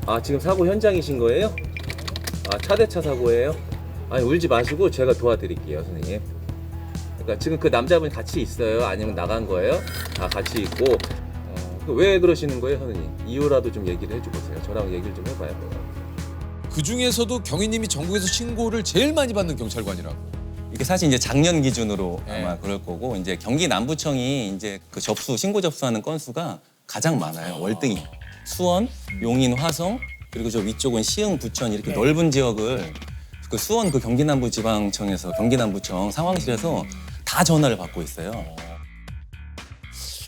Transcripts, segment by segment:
아, 지금 사고 현장이신 거예요? 아, 차대차 사고예요? 아니, 울지 마시고 제가 도와드릴게요, 선생님. 그러니까 지금 그 남자분이 같이 있어요? 아니면 나간 거예요? 아, 같이 있고. 왜 그러시는 거예요, 선생님? 이유라도 좀 얘기를 해줘보세요. 저랑 얘기를 좀 해봐요. 그 중에서도 경위님이 전국에서 신고를 제일 많이 받는 경찰관이라고. 이게 사실 이제 작년 기준으로 네. 아마 그럴 거고 이제 경기 남부청이 이제 그 신고 접수하는 건수가 가장 많아요. 월등히 수원, 용인, 화성 그리고 저 위쪽은 시흥, 부천 이렇게 넓은 지역을 그 수원 그 경기 남부지방청에서 경기 남부청 상황실에서 다 전화를 받고 있어요.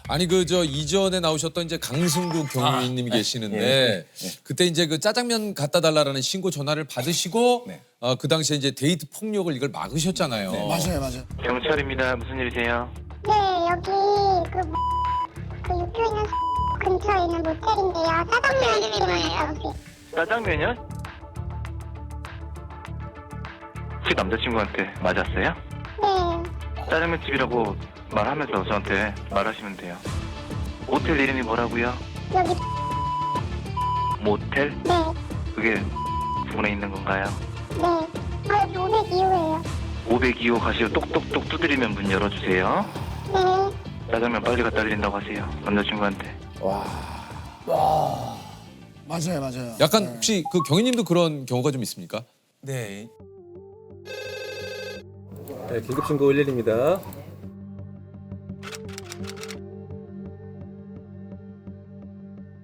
아니 그 저 이전에 나오셨던 이제 강승구 경위님이 계시는데 그때 이제 그 짜장면 갖다 달라라는 신고 전화를 받으시고 네. 그 당시에 이제 데이트 폭력을 이걸 막으셨잖아요. 맞아요, 맞아요. 경찰입니다. 무슨 일이세요? 네, 여기 그 육교 있는 근처에 있는 모텔인데요. 짜장면 집이 뭐예요? 짜장면이요? 혹시 남자친구한테 맞았어요? 네, 짜장면 집이라고 말하면서 저한테 말하시면 돼요. 모텔 이름이 뭐라고요? 여기 모텔? 네, 그게 부근에 있는 건가요? 네. 아, 여기 502호예요. 502호 가시고 똑똑똑 두드리면 문 열어주세요. 네. 짜장면 빨리 갖다 드린다고 하세요. 남자친구한테. 맞아요, 맞아요. 약간 혹시 그 경위님도 그런 경우가 좀 있습니까? 네. 네, 긴급신고 112입니다.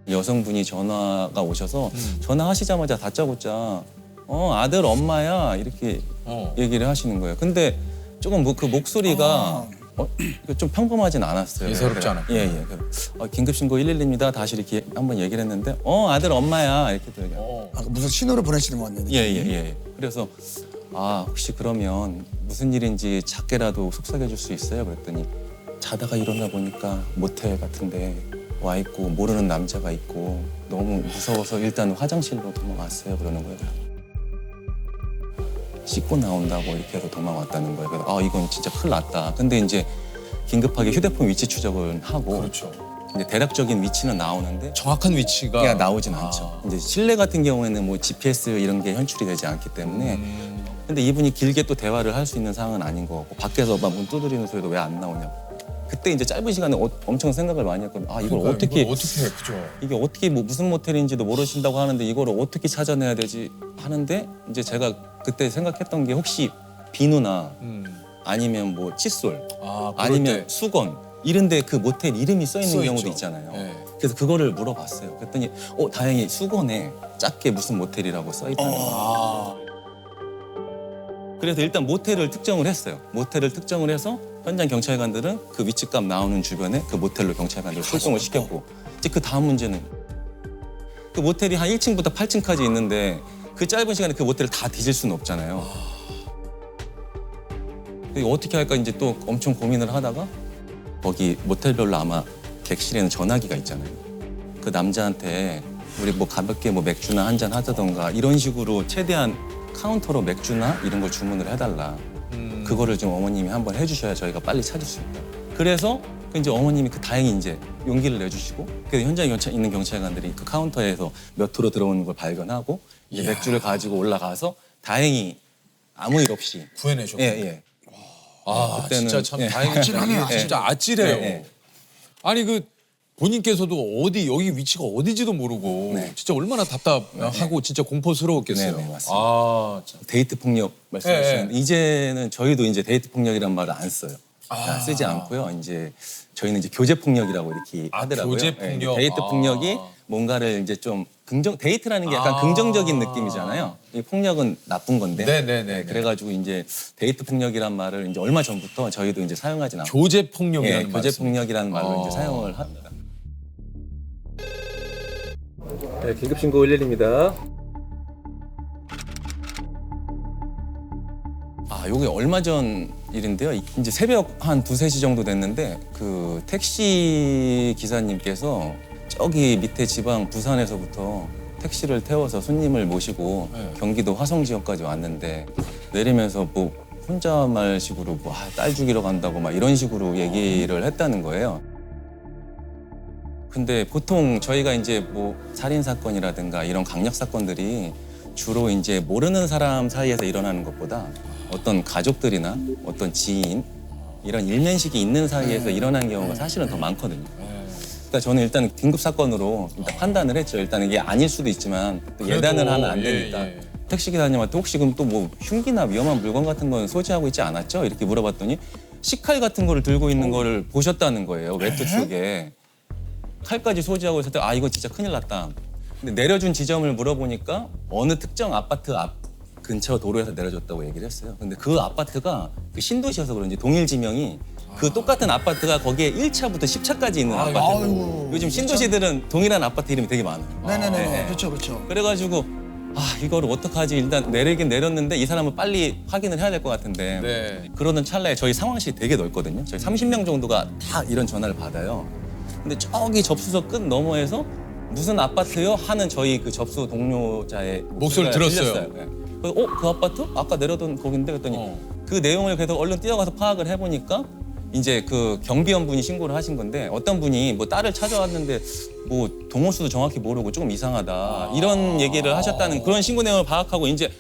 여성분이 전화가 오셔서 전화하시자마자 다짜고짜 아들 엄마야 이렇게 얘기를 하시는 거예요. 근데 조금 그 목소리가 좀 평범하진 않았어요. 예사롭지 않았고. 예. 긴급신고 112입니다. 다시 이렇게 한번 얘기를 했는데 아들 엄마야 이렇게 또 아, 무슨 신호를 보내시는 것 같네요. 예. 그래서 혹시 그러면 무슨 일인지 작게라도 속삭여 줄 수 있어요? 그랬더니 자다가 일어나 보니까 모텔 같은데 와 있고 모르는 남자가 있고 너무 무서워서 일단 화장실로 도망왔어요. 그러는 거예요. 씻고 나온다고 이렇게 해서 도망왔다는 거예요. 그래서 이건 진짜 큰일 났다. 근데 이제 긴급하게 휴대폰 위치 추적을 하고 그렇죠. 이제 대략적인 위치는 나오는데 정확한 위치가 야 나오진 않죠. 이제 실내 같은 경우에는 뭐 GPS 이런 게 현출이 되지 않기 때문에 근데 이분이 길게 또 대화를 할 수 있는 상황은 아닌 것 같고 밖에서 막 문 두드리는 소리도 왜 안 나오냐고. 그때 이제 짧은 시간에 엄청 생각을 많이 했거든요. 이걸 어떻게 그죠? 이게 어떻게 무슨 모텔인지도 모르신다고 하는데 이거를 어떻게 찾아내야 되지 하는데 이제 제가 그때 생각했던 게 혹시 비누나 아니면 뭐 칫솔 아니면 수건 이런데 그 모텔 이름이 써 있는 경우도 있잖아요. 네. 그래서 그거를 물어봤어요. 그랬더니 다행히 수건에 작게 무슨 모텔이라고 써 있다는 거예요. 그래서 일단 모텔을 특정을 했어요. 모텔을 특정을 해서 현장 경찰관들은 그 위치값 나오는 주변에 그 모텔로 경찰관들을 출동을 시켰고 이제 그 다음 문제는 그 모텔이 한 1층부터 8층까지 있는데 그 짧은 시간에 그 모텔을 다 뒤질 수는 없잖아요. 이거 어떻게 할까 이제 또 엄청 고민을 하다가 거기 모텔별로 아마 객실에는 전화기가 있잖아요. 그 남자한테 우리 뭐 가볍게 뭐 맥주나 한 잔 하자던가 이런 식으로 최대한 카운터로 맥주나 이런 걸 주문을 해달라. 그거를 좀 어머님이 한번 해주셔야 저희가 빨리 찾을 수 있다. 그래서 이제 어머님이 다행히 이제 용기를 내주시고 그래서 현장에 있는 경찰관들이 그 카운터에서 몇 호로 들어오는 걸 발견하고 이제 맥주를 가지고 올라가서 다행히 아무 일 없이 구해내셨고. 예. 그때는 진짜 참 예. 다행이네요. 아찔하네요, 진짜 아찔해요. 네. 아니 그 본인께서도 여기 위치가 어디지도 모르고 네. 진짜 얼마나 답답하고 진짜 공포스러웠겠어요. 네, 맞습니다. 참. 데이트 폭력 말씀하시는데 네. 이제는 저희도 이제 데이트 폭력이란 말을 안 써요. 쓰지 않고요. 이제 저희는 이제 교제 폭력이라고 이렇게 하더라고요. 교제 폭력. 데이트 폭력이 뭔가를 이제 좀 데이트라는 게 약간 긍정적인 느낌이잖아요. 이 폭력은 나쁜 건데. 네네네. 그래가지고 이제 데이트 폭력이란 말을 이제 얼마 전부터 저희도 이제 사용하진 않고. 교제 폭력이라는 교제 폭력이라는 말로 이제 사용을 합니다. 네, 긴급신고 112입니다. 요게 얼마 전 일인데요. 이제 새벽 한 2-3시 정도 됐는데 그 택시 기사님께서 저기 밑에 지방 부산에서부터 택시를 태워서 손님을 모시고 경기도 화성 지역까지 왔는데 내리면서 뭐 혼잣말식으로 딸 죽이러 간다고 막 이런 식으로 얘기를 했다는 거예요. 근데 보통 저희가 이제 뭐 살인 사건이라든가 이런 강력 사건들이 주로 이제 모르는 사람 사이에서 일어나는 것보다 어떤 가족들이나 어떤 지인 이런 일면식이 있는 사이에서 일어나는 경우가 사실은 더 많거든요. 그러니까 저는 일단 긴급 사건으로 일단 판단을 했죠. 일단 이게 아닐 수도 있지만 또 예단을 하면 안 되니까. 택시 기사님한테 혹시 그럼 또 뭐 흉기나 위험한 물건 같은 건 소지하고 있지 않았죠? 이렇게 물어봤더니 식칼 같은 거를 들고 있는 거를 보셨다는 거예요. 외투 쪽에. 칼까지 소지하고 있을 때 아 이거 진짜 큰일 났다. 근데 내려준 지점을 물어보니까 어느 특정 아파트 앞 근처 도로에서 내려줬다고 얘기를 했어요. 근데 그 아파트가 그 신도시여서 그런지 동일 지명이 그 똑같은 아파트가 거기에 1차부터 10차까지 있는 아파트고 아이고, 요즘 신도시들은 동일한 아파트 이름이 되게 많아요. 네네네. 네. 그렇죠, 그렇죠. 그래가지고 아 이거를 어떡하지 일단 내리긴 내렸는데 이 사람을 빨리 확인을 해야 될 것 같은데 네. 그러던 찰나에 저희 상황실이 되게 넓거든요. 저희 30명 정도가 다 이런 전화를 받아요. 근데 저기 접수소 끝 너머에서 무슨 아파트요? 하는 저희 그 접수 동료자의 목소리를 들었어요. 네. 그래서 그 아파트? 아까 내려던 거긴데 그랬더니 그 내용을 계속 얼른 뛰어가서 파악을 해보니까 이제 그 경비원분이 신고를 하신 건데 어떤 분이 뭐 딸을 찾아왔는데 뭐 동호수도 정확히 모르고 조금 이상하다 이런 얘기를 하셨다는 그런 신고 내용을 파악하고 이제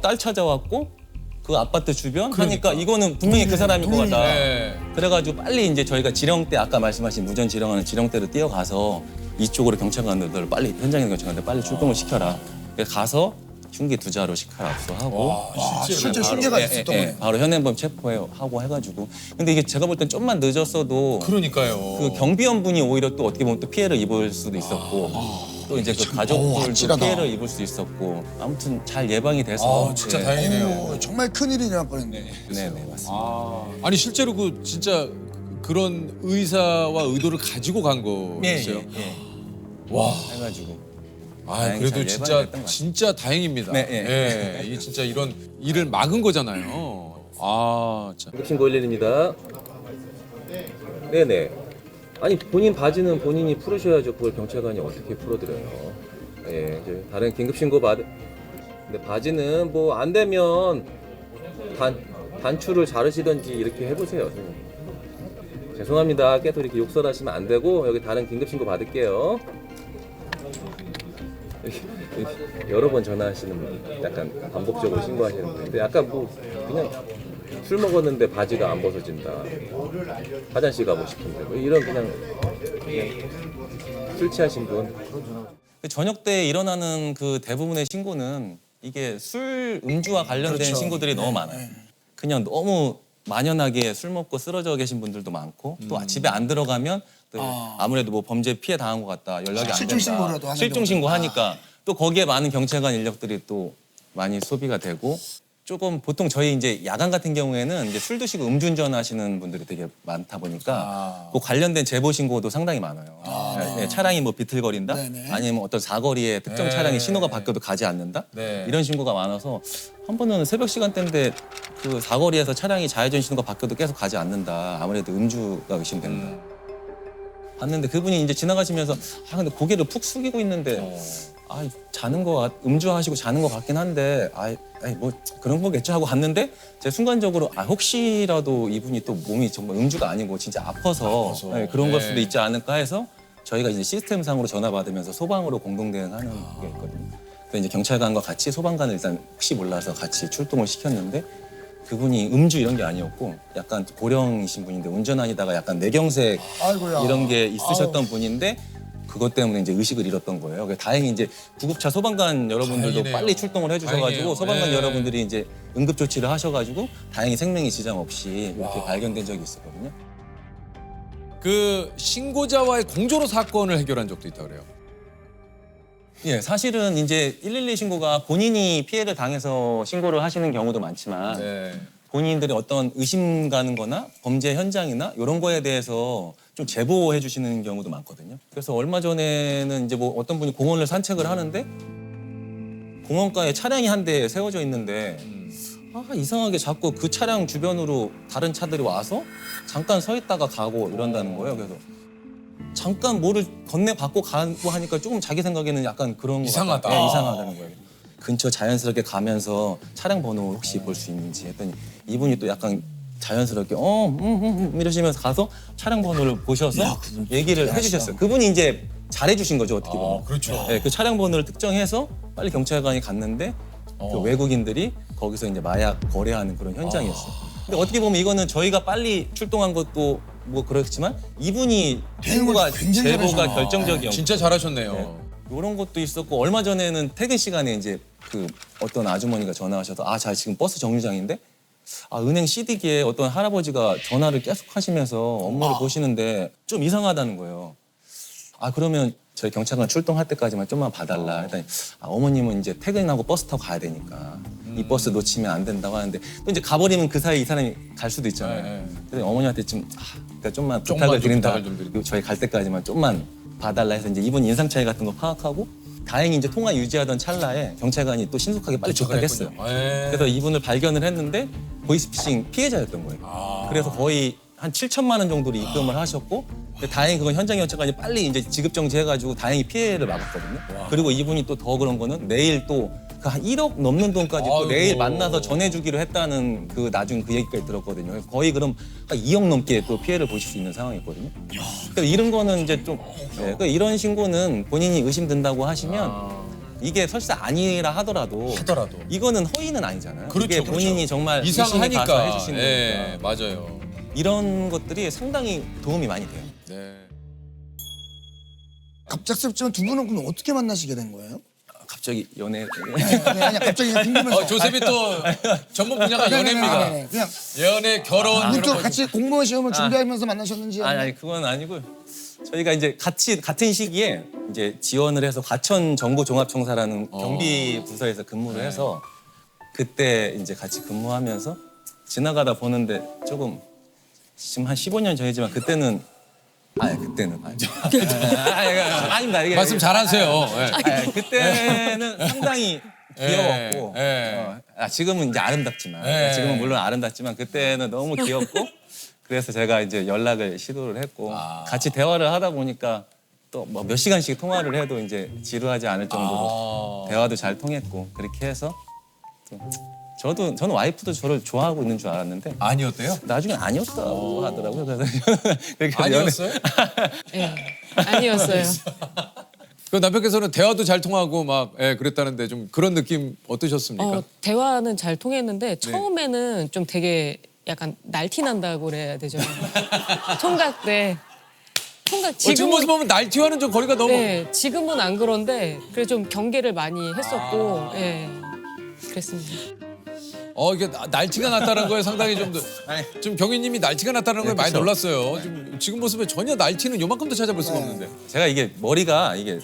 딸 찾아왔고 그 아파트 주변 하니까 이거는 분명히 그 사람일 것 같다. 네. 그래가지고 빨리 이제 저희가 지령대 아까 말씀하신 무전 지령하는 지령대로 뛰어가서 이쪽으로 경찰관들 빨리 현장에 있는 경찰관들 빨리 출동을 시켜라. 그래서 가서 흉기 2자루씩 칼 압수하고 와, 실제 흉기가 있었던 거예요. 바로 현행범 체포하고 해가지고 근데 이게 제가 볼 땐 좀만 늦었어도 그러니까요. 그 경비원분이 오히려 또 어떻게 보면 또 피해를 입을 수도 있었고 또 이제 그 가족들도 아찔하다. 피해를 입을 수 있었고 아무튼 잘 예방이 돼서 진짜 예. 다행이네요. 오, 정말 큰일이 날 뻔했네. 네네 맞습니다. 아니 실제로 그 진짜 그런 의사와 의도를 가지고 간 거였어요. 와. 해가지고 아 다행히 그래도 잘 진짜 예방이 됐던 것 진짜 다행입니다. 네, 예. 이게 진짜 이런 일을 막은 거잖아요. 아 참. 신고 112입니다. 네네. 아니 본인 바지는 본인이 풀으셔야죠. 그걸 경찰관이 어떻게 풀어드려요? 예, 이제 다른 긴급 신고 근데 바지는 뭐 안 되면 단추를 자르시던지 이렇게 해보세요. 선생님. 죄송합니다. 계속 이렇게 욕설하시면 안 되고 여기 다른 긴급 신고 받을게요. 여러 번 전화하시는 분 약간 반복적으로 신고하시는데 근데 약간 뭐 그냥 술 먹었는데 바지가 안 벗어진다 화장실 가고 싶은데 뭐 이런 그냥 술 취하신 분 저녁 때 일어나는 그 대부분의 신고는 이게 술 음주와 관련된 그렇죠. 신고들이 너무 많아요. 그냥 너무 만연하게 술 먹고 쓰러져 계신 분들도 많고 또 집에 안 들어가면 또 아무래도 뭐 범죄 피해 당한 것 같다 연락이 안 실종 된다. 신고라도 하는 실종 경우도. 신고하니까 또 거기에 많은 경찰관 인력들이 또 많이 소비가 되고 조금 보통 저희 이제 야간 같은 경우에는 이제 술 드시고 음주운전 하시는 분들이 되게 많다 보니까 그 관련된 제보 신고도 상당히 많아요. 네, 차량이 뭐 비틀거린다, 네네. 아니면 어떤 사거리에 특정 차량이 신호가 바뀌어도 가지 않는다, 네. 이런 신고가 많아서 한 번은 새벽 시간대인데 그 사거리에서 차량이 좌회전 신호가 바뀌어도 계속 가지 않는다. 아무래도 음주가 의심된다. 봤는데 그분이 이제 지나가시면서 근데 고개를 푹 숙이고 있는데. 자는 거 음주하시고 자는 거 같긴 한데 뭐 그런 거겠죠 하고 갔는데 제가 순간적으로 혹시라도 이분이 또 몸이 정말 음주가 아니고 진짜 아파서 그런 걸 수도 있지 않을까 해서 저희가 이제 시스템상으로 전화 받으면서 소방으로 공동 대응하는 게 있거든요. 그래서 이제 경찰관과 같이 소방관을 일단 혹시 몰라서 같이 출동을 시켰는데 그분이 음주 이런 게 아니었고 약간 고령이신 분인데 운전하시다가 약간 뇌경색 아이고야. 이런 게 있으셨던 분인데 그것 때문에 이제 의식을 잃었던 거예요. 그래서 다행히 이제 구급차 소방관 여러분들도 다행이네요. 빨리 출동을 해주셔가지고 다행이에요. 소방관 네. 여러분들이 이제 응급 조치를 하셔가지고 다행히 생명이 지장 없이 이렇게 발견된 적이 있었거든요. 그 신고자와의 공조로 사건을 해결한 적도 있다고 그래요. 예, 사실은 이제 112 신고가 본인이 피해를 당해서 신고를 하시는 경우도 많지만 네. 본인들이 어떤 의심 가는 거나 범죄 현장이나 이런 거에 대해서 좀 제보해 주시는 경우도 많거든요. 그래서 얼마 전에는 이제 뭐 어떤 분이 공원을 산책을 하는데 공원가에 차량이 한 대 세워져 있는데 이상하게 자꾸 그 차량 주변으로 다른 차들이 와서 잠깐 서 있다가 가고 이런다는 거예요. 그래서 잠깐 뭐를 건네받고 가고 하니까 조금 자기 생각에는 약간 그런 거 이상하다. 같아요. 네, 이상하다는 거예요. 근처 자연스럽게 가면서 차량 번호 혹시 볼 수 있는지 했더니 이분이 또 약간 자연스럽게 이러시면서 가서 차량 번호를 보셔서 얘기를 해주셨어요. 그분이 이제 잘해주신 거죠 어떻게 보면. 그렇죠. 네, 그 차량 번호를 특정해서 빨리 경찰관이 갔는데 그 외국인들이 거기서 이제 마약 거래하는 그런 현장이었어요. 근데 어떻게 보면 이거는 저희가 빨리 출동한 것도 뭐 그렇지만 이분이 대응을 굉장히 제보가 잘하시네. 결정적이었고 진짜 잘하셨네요. 이런 것도 있었고 얼마 전에는 퇴근 시간에 이제 그 어떤 아주머니가 전화하셔서 자 지금 버스 정류장인데 은행 CD기에 어떤 할아버지가 전화를 계속 하시면서 업무를 보시는데 좀 이상하다는 거예요. 그러면 저희 경찰관 출동할 때까지만 좀만 봐달라 했더니 어머님은 이제 퇴근하고 버스 타고 가야 되니까 이 버스 놓치면 안 된다고 하는데 또 이제 가버리면 그 사이 이 사람이 갈 수도 있잖아요. 그래서 어머니한테 그러니까 좀만 부탁을 드린다. 부탁을 좀 드리고. 저희 갈 때까지만 좀만 봐달라 해서 이제 이분 인상 차이 같은 거 파악하고 다행히 이제 통화 유지하던 찰나에 경찰관이 또 신속하게 빨리 접근했어요. 그래서 이분을 발견을 했는데 보이스피싱 피해자였던 거예요. 그래서 거의 한 7천만 원 정도를 입금을 하셨고 근데 다행히 그건 현장 경찰관이 빨리 이제 지급 정지해가지고 다행히 피해를 막았거든요. 그리고 이분이 또 더 그런 거는 내일 또 그 한 1억 넘는 돈까지 또 내일 만나서 전해주기로 했다는 그 나중 그 얘기까지 들었거든요. 거의 그럼 한 2억 넘게 또 피해를 보실 수 있는 상황이거든요. 그래서 이런 거는 이제 좀 그러니까 이런 신고는 본인이 의심된다고 하시면 이게 설사 아니라 하더라도 이거는 허위는 아니잖아요. 그렇죠, 이게 본인이 정말 의심이 가서 이상하니까. 해주신 예, 거니까 맞아요. 이런 것들이 상당히 도움이 많이 돼요. 네. 갑작스럽지만 두 분은 그럼 어떻게 만나시게 된 거예요? 갑자기 연애 아니 갑자기 궁금해서. 조셉이 또 전문 분야가 연애입니다. 네네네. 그냥 연애, 결혼 문득 이런 거. 같이 공무원 시험을 준비하면서 만나셨는지. 아니 그건 아니고 저희가 이제 같은 시기에 이제 지원을 해서 과천 정보종합청사라는 경비 부서에서 근무를 해서 그때 이제 같이 근무하면서 지나가다 보는데 조금 지금 한 15년 전이지만 그때는 아닙니다. 이게 말씀 잘하세요. 예. 그때는 상당히 귀여웠고 지금은 이제 아름답지만 예. 지금은 물론 아름답지만 그때는 너무 귀엽고 그래서 제가 이제 연락을 시도를 했고 같이 대화를 하다 보니까 또 뭐 몇 시간씩 통화를 해도 이제 지루하지 않을 정도로 대화도 잘 통했고 그렇게 해서 저는 와이프도 저를 좋아하고 있는 줄 알았는데 아니었대요? 나중에 아니었다고 하더라고요. 그래서 그렇게 아니었어요? 네, 아니었어요. 그 남편께서는 대화도 잘 통하고 막 그랬다는데 좀 그런 느낌 어떠셨습니까? 대화는 잘 통했는데 처음에는 좀 되게 약간 날티난다고 그래야 되죠. 총각 지금 모습 보면 날티와는 좀 거리가 너무 네, 지금은 안 그런데 그래 좀 경계를 많이 했었고 예, 그랬습니다. 이게 날티가 났다는 거에 상당히 좀 경위님이 날티가 났다는 거에 많이 그쵸. 놀랐어요. 지금 모습에 전혀 날티는 요만큼도 찾아볼 수가 없는데. 제가 이게 머리가 이게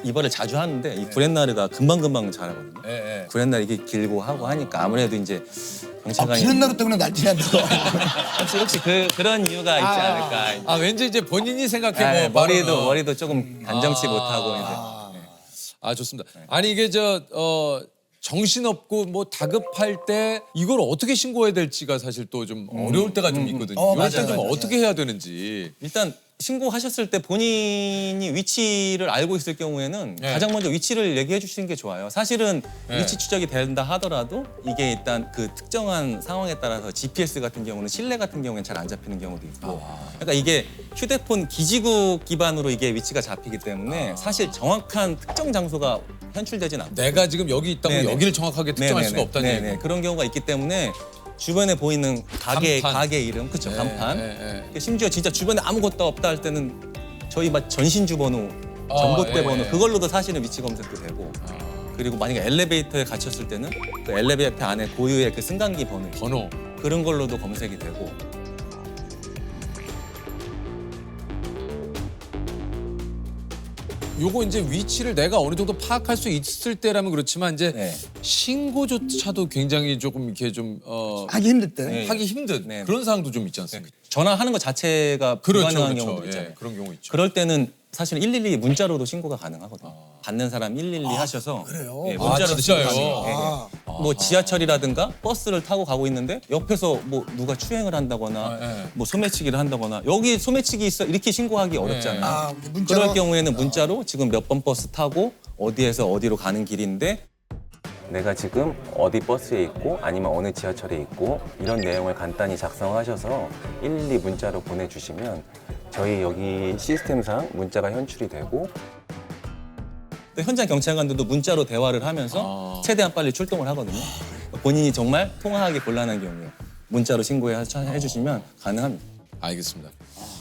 이발을 자주 하는데 이 구렛나루가 금방 자라거든요. 예. 구렛나루 이게 길고 하고 하니까 아무래도 이제 경찰관이 구렛나루 때문에 날뛰는다고. 혹시 그런 이유가 있지 않을까. 왠지 이제 본인이 생각해 뭐 머리도 조금 단정치 못하고 이제. 좋습니다. 아니 이게 정신없고 뭐 다급할 때 이걸 어떻게 신고해야 될지가 사실 또 좀 어려울 때가 좀 있거든요. 이럴 때 좀 어떻게 해야 되는지. 일단 신고하셨을 때 본인이 위치를 알고 있을 경우에는 가장 먼저 위치를 얘기해 주시는 게 좋아요. 사실은 위치 추적이 된다 하더라도 이게 일단 그 특정한 상황에 따라서 GPS 같은 경우는 실내 같은 경우는 잘 안 잡히는 경우도 있고 그러니까 이게 휴대폰 기지국 기반으로 이게 위치가 잡히기 때문에 사실 정확한 특정 장소가 현출되진 않고 내가 지금 여기 있다고 네네. 여기를 정확하게 특정할 수가 없다는 얘기. 그런 경우가 있기 때문에 주변에 보이는 가게 이름, 그쵸, 간판. 심지어 진짜 주변에 아무것도 없다 할 때는 저희 막 전신주 번호, 전봇대 번호 그걸로도 사실은 위치 검색도 되고. 그리고 만약에 엘리베이터에 갇혔을 때는 그 엘리베이터 안에 고유의 그 승강기 번호 그런 걸로도 검색이 되고. 요거 이제 위치를 내가 어느 정도 파악할 수 있을 때라면 그렇지만 이제 신고조차도 굉장히 조금 이렇게 좀 하기 힘들 때. 하기 힘든 그런 상황도 좀 있지 않습니까? 전화하는 것 자체가 불가능한 경우도 있잖아요. 그런 경우 있죠. 그럴 때는 사실 112 문자로도 신고가 가능하거든요. 받는 사람 112 하셔서 그래요? 문자로 진짜요? 신고가 가능해요. 뭐 지하철이라든가 버스를 타고 가고 있는데 옆에서 뭐 누가 추행을 한다거나 뭐 소매치기를 한다거나 여기 소매치기 있어 이렇게 신고하기 어렵잖아요. 문자로? 그럴 경우에는 문자로 지금 몇 번 버스 타고 어디에서 어디로 가는 길인데 내가 지금 어디 버스에 있고 아니면 어느 지하철에 있고 이런 내용을 간단히 작성하셔서 112 문자로 보내주시면 저희 여기 시스템상 문자가 현출이 되고 또 현장 경찰관들도 문자로 대화를 하면서 최대한 빨리 출동을 하거든요. 본인이 정말 통화하기 곤란한 경우에 문자로 신고해 주시면 가능합니다. 알겠습니다.